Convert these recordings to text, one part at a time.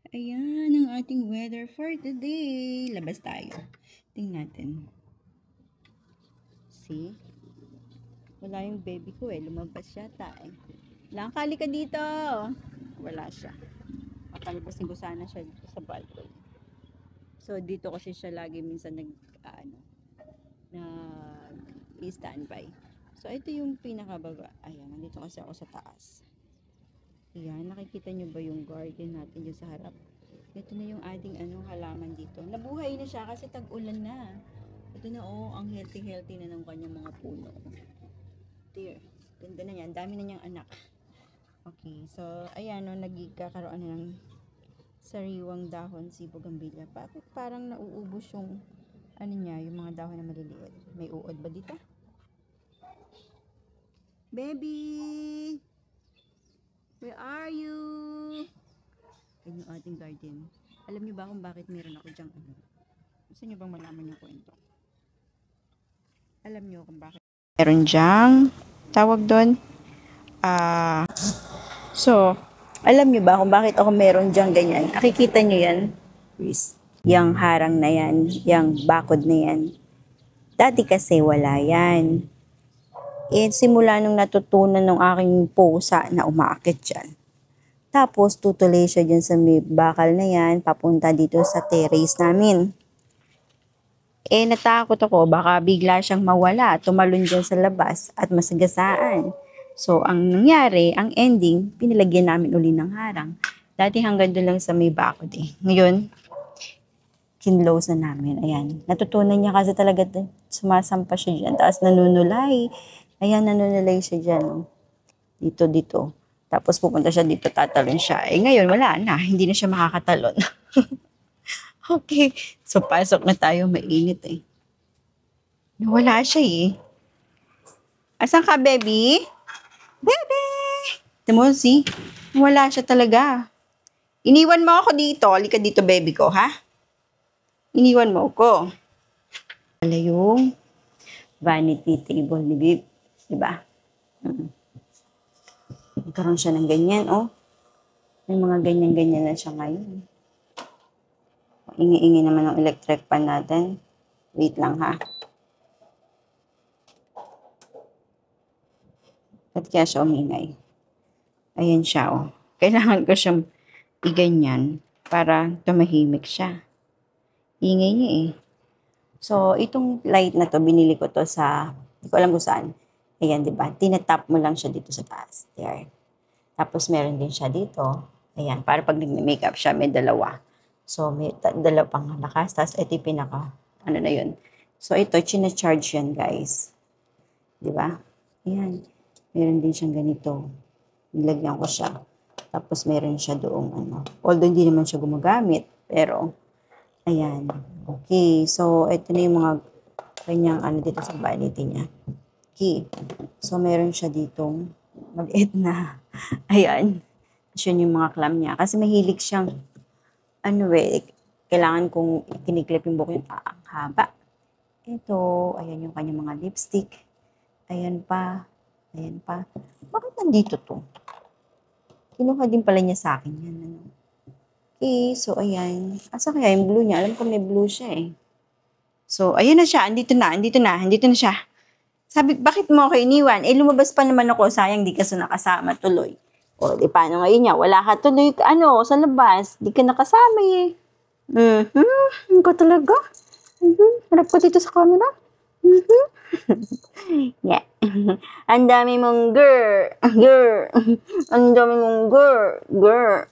Ayan ang ating weather for today. Labas tayo. Tingnan natin. See? Wala yung baby ko eh. Lumabas siya tayo. Langkali ka dito. Wala siya. Papalabas ko sana siya dito sa balcony. So, dito kasi siya lagi minsan nag-standby. So, ito yung pinakababa. Ayan, nandito kasi ako sa taas. Ayan, nakikita nyo ba yung garden natin dyan sa harap? Ito na yung ating halaman dito. Nabuhay na siya kasi tag-ulan na. Ito na ang healthy na ng kanyang mga puno. Dear, ganda na yan. Dami na niyang anak. Okay, so, ayan nagkakaroon na ng sariwang dahon si Bougainvillea. Bakit parang nauubos yung niya, yung mga dahon na maliliit? May uod ba dito? Baby! Where are you? Yan yung ating garden. Alam niyo ba kung bakit meron ako dyang Gusto niyo bang malaman yung kwento? Alam niyo kung bakit meron dyang tawag doon? So, alam niyo ba kung bakit ako meron dyang ganyan? Nakikita niyo yan? Yang harang na yan, yang bakod na yan. Dati kasi wala yan. Simula nung natutunan ng aking pusa na umaakit dyan. Tapos, tutuloy siya dyan sa may bakal na yan, papunta dito sa terrace namin. Natakot ako, baka bigla siyang mawala, tumalon dyan sa labas at masagasaan. So, ang nangyari, ang ending, pinilagyan namin uli ng harang. Dati hanggang doon lang sa may bakod eh. Ngayon, kinlose na namin. Ayan. Natutunan niya kasi talaga sumasampa siya dyan. Tapos nanunulay. Ayan, nanunulay siya dyan. Dito. Tapos pupunta siya dito, tatalon siya. Ngayon, wala na. Hindi na siya makakatalon. Okay. So, pasok na tayo. Mainit eh. Wala siya eh. Asan ka, baby? Baby! Timo, see? Wala siya talaga. Iniwan mo ako dito. Halika dito, baby ko, ha? Iniwan mo ako. Wala yung vanity table ni Bib. Diba? Nagkaroon siya ng ganyan, May mga ganyan-ganyan na siya ngayon. Ingi-ingi naman ng electric pan natin. Wait lang, ha? Ba't kaya siya umingay? Ayan siya, Kailangan ko siyang iganyan para tumahimik siya. Ingay niya eh. So, itong light na to, binili ko to sa, hindi ko alam kung saan. Ayan, diba? Tinatap mo lang siya dito sa taas. There. Tapos, meron din siya dito. Ayan, para pag nag-makeup siya, may dalawa. So, may dalawa pang lakas. Tapos, ito yung pinaka, na yun. So, ito, china-charge yan, guys. Diba? Ayan. Meron din siyang ganito. Nilagyan ko siya. Tapos, meron siya doong Although, hindi naman siya gumagamit. Pero, ayan. Okay. So, ito na yung mga kanyang dito sa vanity niya. Okay. So, meron siya ditong maliit na. Ayan. Yun yung mga clam niya. Kasi mahilig siyang kailangan kong kiniklip yung buhok yung ang haba. Ito. Ayan yung kanyang mga lipstick. Ayan pa. Ayan pa. Bakit nandito to? Kinuha din pala niya sa akin yan. Okay, so ayan. Asa kaya yung blue niya? Alam ko may blue siya eh. So, ayan na siya. Andito na siya. Sabi, bakit mo ako iniwan? Lumabas pa naman ako. Sayang, di ka nakasama tuloy. O, di paano ngayon niya? Wala ka tuloy, sa labas. Di ka nakasama eh. Ko talaga. Harap ko dito sa camera. Yeah. Ang dami mong girl. Ang dami mong girl.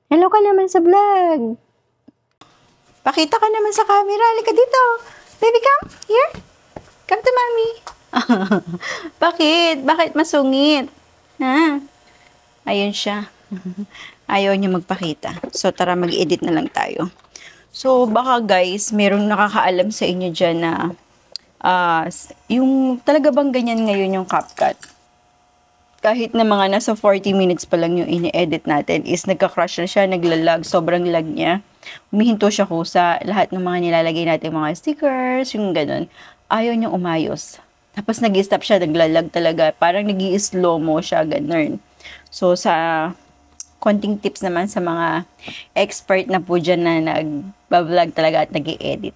Hello ka naman sa vlog. Pakita ka naman sa camera. Halika dito. Baby, come. Here. Come to mommy. Bakit? Bakit masungit? Ha? Ayun siya. Ayaw niya magpakita. So, tara mag-edit na lang tayo. So, baka guys, merong nakakaalam sa inyo dyan na yung talaga bang ganyan ngayon yung CapCut? Kahit na mga nasa 40 minutes pa lang yung ini-edit natin is nagka-crash na siya, naglalag, sobrang lag niya. Humihinto siya kusa, lahat ng mga nilalagay natin, mga stickers, yung ganun. Ayaw niyang umayos. Tapos nag-stop siya, naglalag talaga. Parang nag-i-slow mo siya, ganun. So, sa konting tips naman sa mga expert na po dyan na nag-vlog talaga at nag-i-edit.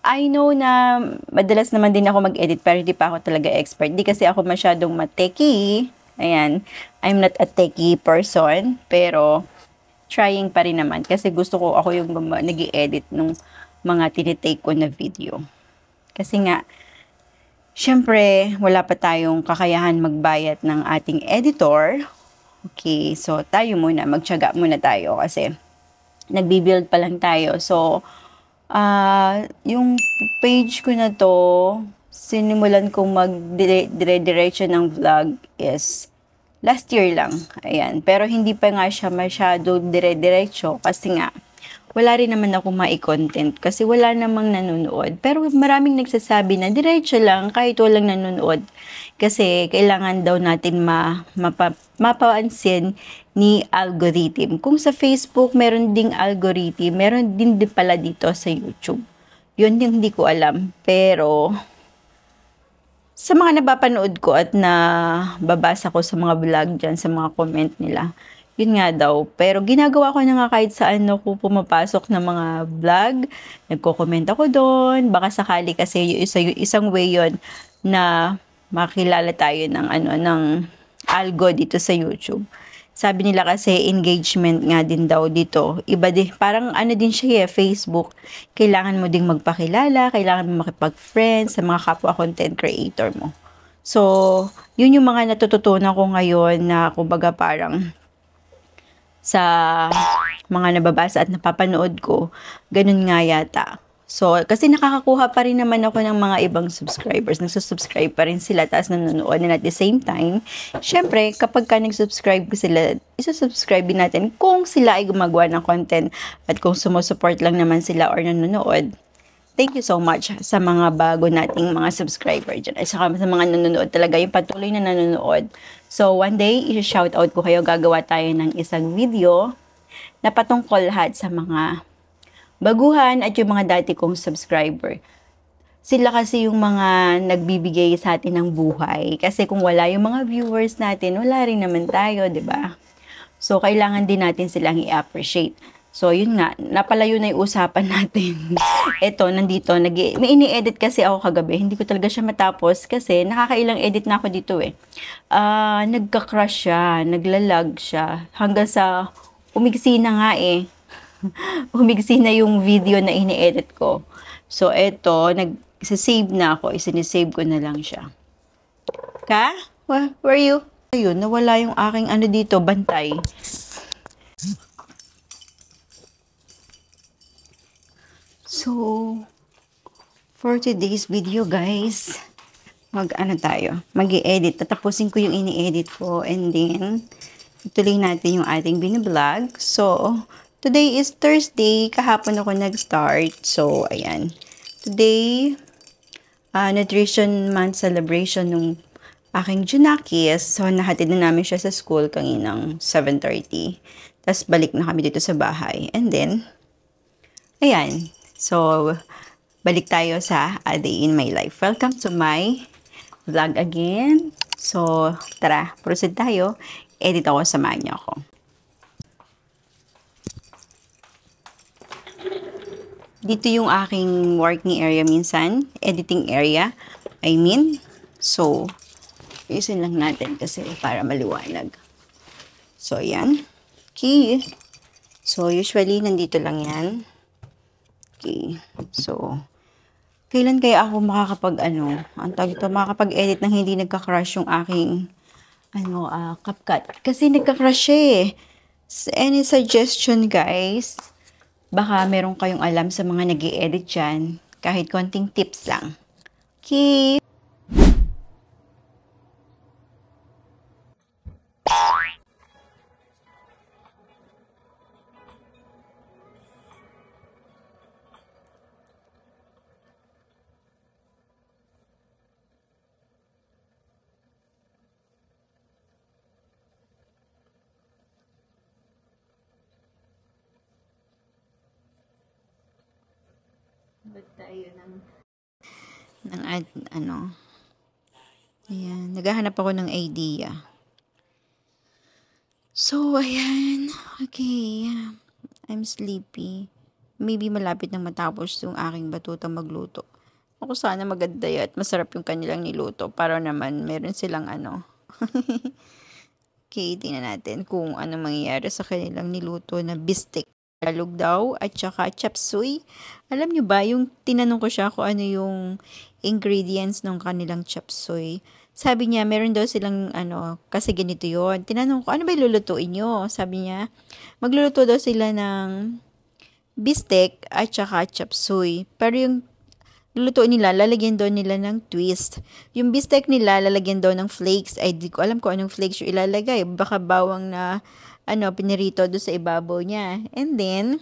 I know na madalas naman din ako mag-edit pero hindi pa ako talaga expert. Di kasi ako masyadong mateki. Ayan, I'm not a techie person, pero trying pa rin naman kasi gusto ko ako yung nag-i-edit nung mga tinitake ko na video. Kasi nga, syempre, wala pa tayong kakayahan magbayad ng ating editor. Okay, so tayo muna, magtiyaga muna tayo kasi nagbi-build pa lang tayo. So, yung page ko na to, sinimulan kong mag-dire-diretso ng vlog is last year lang. Ayan. Pero hindi pa nga siya masyado dire-diretso kasi nga, wala rin naman ako mai-content kasi wala namang nanonood. Pero maraming nagsasabi na diretso lang kahit walang nanonood. Kasi kailangan daw natin mapapansin ni algorithm. Kung sa Facebook meron ding algorithm, meron din pala dito sa YouTube. Yun yung hindi ko alam. Pero sa mga napapanood ko at nababasa ko sa mga vlog dyan, sa mga comment nila, yun nga daw. Pero ginagawa ko na nga kahit saan ako pumapasok ng mga vlog, nagko-comment ako doon. Baka sakali kasi isang way yun na makilala tayo ng algo dito sa YouTube. Sabi nila kasi engagement nga din daw dito. Iba din, parang din siya Facebook. Kailangan mo ding magpakilala, kailangan mo makipag-friends sa mga kapwa content creator mo. So, yun yung mga natututunan ko ngayon na kumbaga parang sa mga nababasa at napapanood ko, ganun nga yata. So, kasi nakakakuha pa rin naman ako ng mga ibang subscribers. Nagsusubscribe pa rin sila, tapos nanonood. And at the same time, syempre, kapag ka nag-subscribe ko sila, isusubscribe din natin kung sila ay gumagawa ng content at kung sumusupport lang naman sila or nanonood. Thank you so much sa mga bago nating mga subscriber dyan. At saka sa mga nanonood talaga, yung patuloy na nanonood. So, one day, i-shoutout ko kayo. Gagawa tayo ng isang video na patungkol lahat sa mga baguhan at yung mga dati kong subscriber. Sila kasi yung mga nagbibigay sa atin ng buhay. Kasi kung wala yung mga viewers natin, wala rin naman tayo, di ba? So, kailangan din natin silang i-appreciate. So, yun nga, napalayo na yung usapan natin. Eto, nandito, may ini-edit kasi ako kagabi. Hindi ko talaga siya matapos kasi nakakailang edit na ako dito eh. Nagka-crash siya, naglalag siya, hanggang sa umigsi na nga eh. Umigsi na yung video na ini-edit ko. So, eto, nag-save na ako. Isinisave ko na lang siya. Where are you? Ayun, nawala yung aking dito, bantay. So, for today's video, guys, mag-i-edit. Tatapusin ko yung ini-edit ko and then, ituloy natin yung ating binablog. So, today is Thursday. Kahapon ako nag-start. So, ayan. Today, Nutrition Month celebration ng aking Junakis. So, nahatid na namin siya sa school kaninang 7:30. Tapos, balik na kami dito sa bahay. And then, ayan. So, balik tayo sa A Day in My Life. Welcome to my vlog again. So, tara, proceed tayo. Edit ako, samahan niyo ako. Dito yung aking working area minsan. Editing area. So, isin lang natin kasi para maliwanag. So, ayan. Okay. So, usually, nandito lang yan. Okay. So, kailan kaya ako makakapag-edit nang hindi nagka-crash yung aking, CapCut? Kasi nagka-crash eh. Any suggestion, guys? Baka meron kayong alam sa mga nag-i-edit dyan. Kahit konting tips lang. Okay. Ba't tayo ayan, naghahanap ako ng idea. So, ayan. Okay. I'm sleepy. Maybe malapit nang matapos yung aking batuta magluto. Ako sana maganda at masarap yung kanilang niluto para naman meron silang ano. Okay, tingnan natin kung ano mangyayari sa kanilang niluto na bistek. Tagalog daw at saka chop suey. Alam nyo ba, yung tinanong ko siya kung ano yung ingredients ng kanilang chop suey. Sabi niya, meron daw silang ano, kasi ganito yon. Tinanong ko, ano ba ilulutuin nyo? Sabi niya, magluluto daw sila ng bistek at saka chop suey. Pero yung lulutuin nila, lalagyan daw nila ng twist. Yung bistek nila, lalagyan daw ng flakes. Ay, di ko alam kung anong flakes yung ilalagay. Baka bawang na, pinirito doon sa ibabaw niya. And then,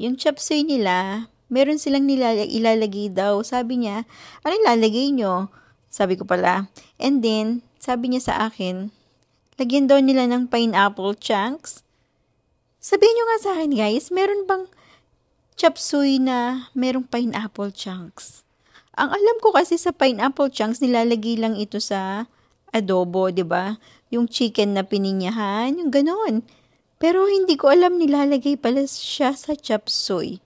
yung chop suey nila, meron silang ilalagay daw. Sabi niya, ano ilalagay nyo? Sabi ko pala. And then, sabi niya sa akin, lagyan daw nila ng pineapple chunks. Sabihin nyo nga sa akin, guys, meron bang chop suey na merong pineapple chunks? Ang alam ko kasi sa pineapple chunks, nilalagay lang ito sa adobo, 'di ba? Yung chicken na pininyahan, yung ganon. Pero hindi ko alam nilalagay pala siya sa chop suey.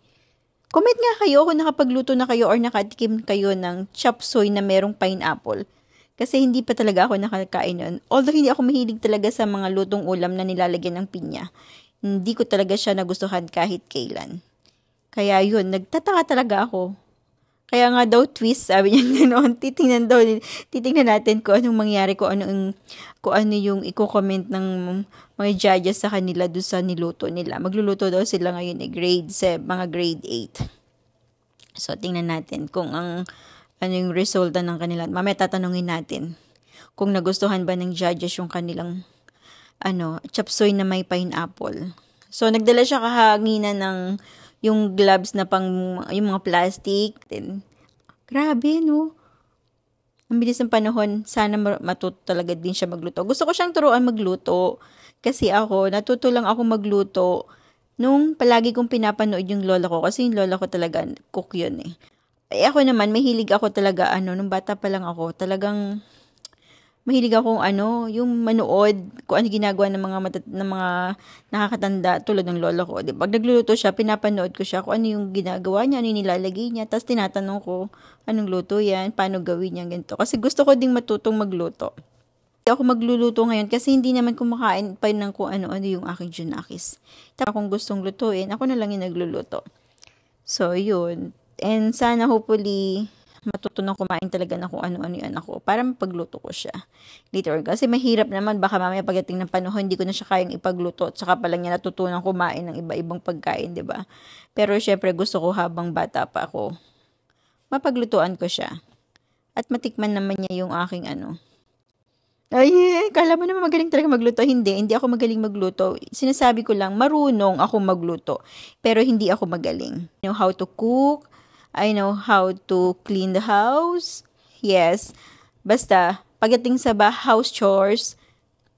Comment nga kayo kung nakapagluto na kayo or nakatikim kayo ng chop suey na merong pineapple. Kasi hindi pa talaga ako nakakain nun. Although hindi ako mahilig talaga sa mga lutong ulam na nilalagyan ng pinya. Hindi ko talaga siya nagustuhan kahit kailan. Kaya yun, nagtataka talaga ako. Kaya nga daw twist, sabi niya gano'n. Titingnan natin kung anong mangyari, kung ano yung i-comment ng mga judges sa kanila doon sa niluto nila. Magluluto daw sila ngayon mga grade 8. So, tingnan natin kung ano yung resulta ng kanila. Mamaya tatanungin natin kung nagustuhan ba ng judges yung kanilang chop suey na may pineapple. So, nagdala siya kahanginan ng yung gloves na yung mga plastic. Then, grabe, no? Ang bilis ng panahon. Sana matuto talaga din siya magluto. Gusto ko siyang turuan magluto. Kasi natuto lang ako magluto nung palagi kong pinapanood yung lola ko. Kasi yung lola ko talaga, cook yun eh. Ako naman, mahilig ako talaga, nung bata pa lang ako, talagang mahilig akong yung manood kung ano ginagawa ng mga nakakatanda tulad ng lola ko. Diba? Pag nagluluto siya, pinapanood ko siya kung ano yung ginagawa niya, ano yung nilalagay niya. Tapos tinatanong ko, anong luto yan, paano gawin niya, ganito. Kasi gusto ko ding matutong magluto. Hindi ako magluluto ngayon kasi hindi naman kumakain pa ng kung ano-ano yung aking junakis. Tapos kung gustong lutuin, ako na lang yung nagluluto. So, yun. And sana hopefully matutunan kumain talaga na kung ano-ano yung anak ko para mapagluto ko siya later on. Kasi mahirap naman, baka mamaya pagdating ng panahon, hindi ko na siya kayang ipagluto at saka pa lang niya natutunan kumain ng iba-ibang pagkain, di ba? Pero syempre gusto ko habang bata pa ako, mapaglutuan ko siya. At matikman naman niya yung aking Ay, kala mo naman magaling talaga magluto. Hindi ako magaling magluto. Sinasabi ko lang, marunong ako magluto. Pero hindi ako magaling. I know how to cook. I know how to clean the house. Yes. Basta, pagdating sa house chores,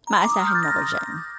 maasahan mo ko dyan.